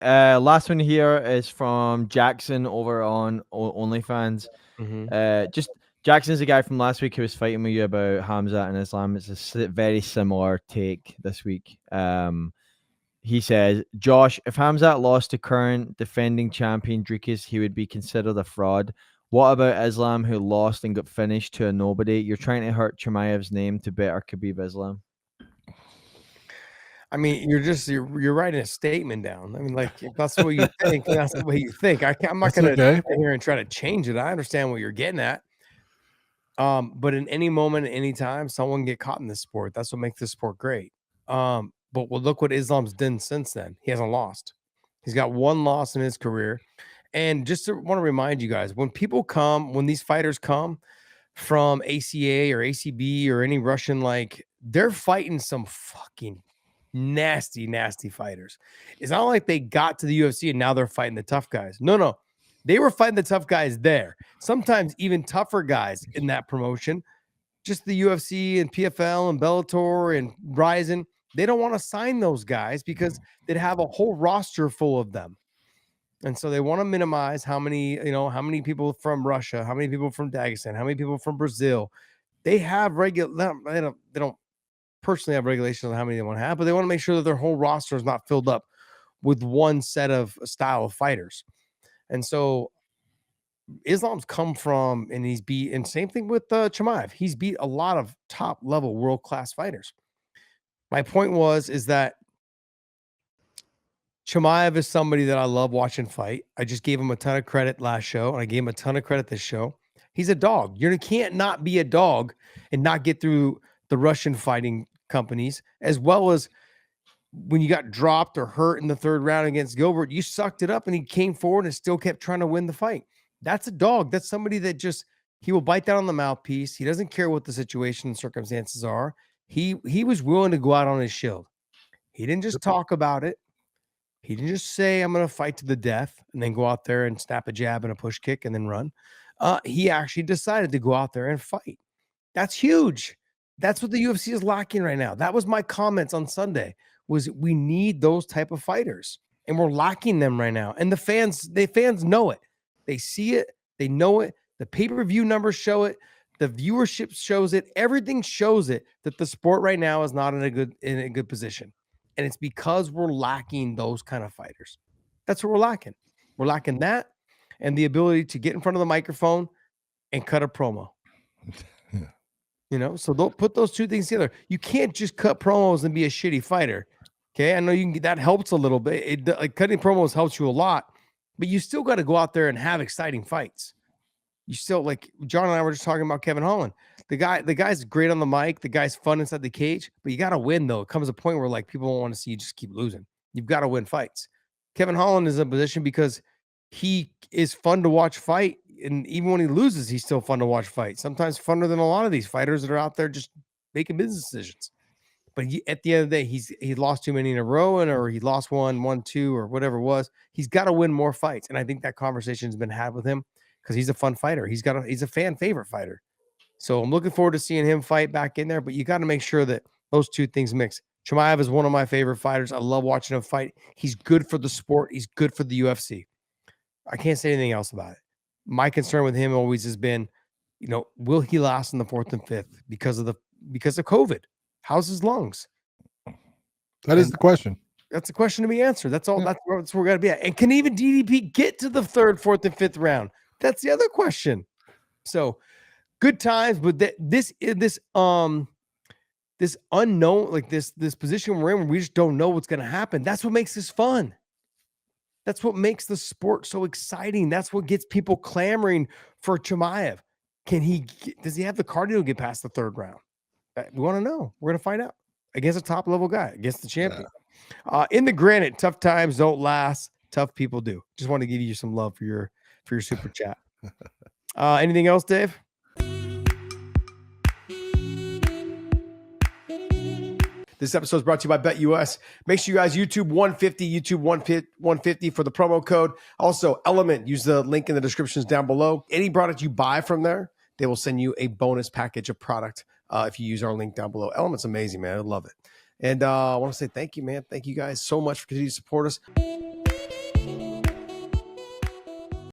Last one here is from Jackson over on OnlyFans. Just Jackson's the guy from last week who was fighting with you about Khamzat and Islam. It's a very similar take this week. He says, Josh, if Khamzat lost to current defending champion Dricus, he would be considered a fraud. What about Islam, who lost and got finished to a nobody? You're trying to hurt Chimaev's name to better Khabib Islam. I mean, you're writing a statement down. I mean, like, if that's what you think, that's the way you think. I'm not going to sit here and try to change it. I understand what you're getting at. But in any moment, at any time, someone get caught in this sport. That's what makes this sport great. But look what Islam's done since then. He hasn't lost. He's got one loss in his career. And just want to remind you guys, when these fighters come from ACA or ACB or any Russian, like, they're fighting some fucking nasty fighters. It's not like they got to the UFC and now they're fighting the tough guys. No. They were fighting the tough guys there. Sometimes even tougher guys in that promotion. Just the UFC and PFL and Bellator and Ryzen, they don't want to sign those guys because they'd have a whole roster full of them. And so they want to minimize how many people from Russia, how many people from Dagestan, how many people from Brazil. They have they don't personally have regulations on how many they want to have, but they want to make sure that their whole roster is not filled up with one set of style of fighters. And so Islam's come from, and he's beat, and same thing with Chimaev. He's beat a lot of top level world-class fighters. My point is that Chimaev is somebody that I love watching fight. I just gave him a ton of credit last show, and I gave him a ton of credit this show. He's a dog. You can't not be a dog and not get through the Russian fighting companies, as well as when you got dropped or hurt in the third round against Gilbert, you sucked it up and he came forward and still kept trying to win the fight. That's a dog. That's somebody that he will bite down on the mouthpiece. He doesn't care what the situation and circumstances are. He was willing to go out on his shield. He didn't just talk about it. He didn't just say, I'm going to fight to the death and then go out there and snap a jab and a push kick and then run. He actually decided to go out there and fight. That's huge. That's what the UFC is lacking right now. That was my comments on Sunday, was we need those type of fighters, and we're lacking them right now. And the fans know it. They see it. They know it. The pay-per-view numbers show it. The viewership shows it. Everything shows it that the sport right now is not in a good position. And it's because we're lacking those kind of fighters. That's what we're lacking. We're lacking that and the ability to get in front of the microphone and cut a promo. So they'll put those two things together. You can't just cut promos and be a shitty fighter. Okay, I know that helps a little bit. Cutting promos helps you a lot, but you still got to go out there and have exciting fights. You still, like John and I were just talking about Kevin Holland. The guy's great on the mic. The guy's fun inside the cage, but you got to win though. It comes a point where like people don't want to see you just keep losing. You've got to win fights. Kevin Holland is in a position because he is fun to watch fight. And even when he loses, he's still fun to watch fight. Sometimes funner than a lot of these fighters that are out there just making business decisions. But at the end of the day, he lost too many in a row, or he lost 1, 2, or whatever it was. He's got to win more fights. And I think that conversation has been had with him because he's a fun fighter. He's a fan favorite fighter. So I'm looking forward to seeing him fight back in there. But you got to make sure that those two things mix. Chimaev is one of my favorite fighters. I love watching him fight. He's good for the sport. He's good for the UFC. I can't say anything else about it. My concern with him always has been, will he last in the 4th and 5th because of COVID? How's his lungs? That is the question. That's a question to be answered. That's all. That's where we're going to be at. And can even DDP get to the 3rd, 4th, and 5th round? That's the other question. So good times, but this unknown, like this position we're in, where we just don't know what's going to happen. That's what makes this fun. That's what makes the sport so exciting. That's what gets people clamoring for Chimaev. Does he have the cardio to get past the 3rd round? We want to know. We're going to find out against a top level guy, against the champion. In the granite, tough times don't last. Tough people do. Just want to give you some love for your super chat. Anything else, Dave? This episode is brought to you by BetUS. Make sure you guys YouTube 150 for the promo code. Also, Element, use the link in the descriptions down below. Any product you buy from there, they will send you a bonus package of product if you use our link down below. Element's amazing, man. I love it. And I want to say thank you, man. Thank you guys so much for continuing to support us.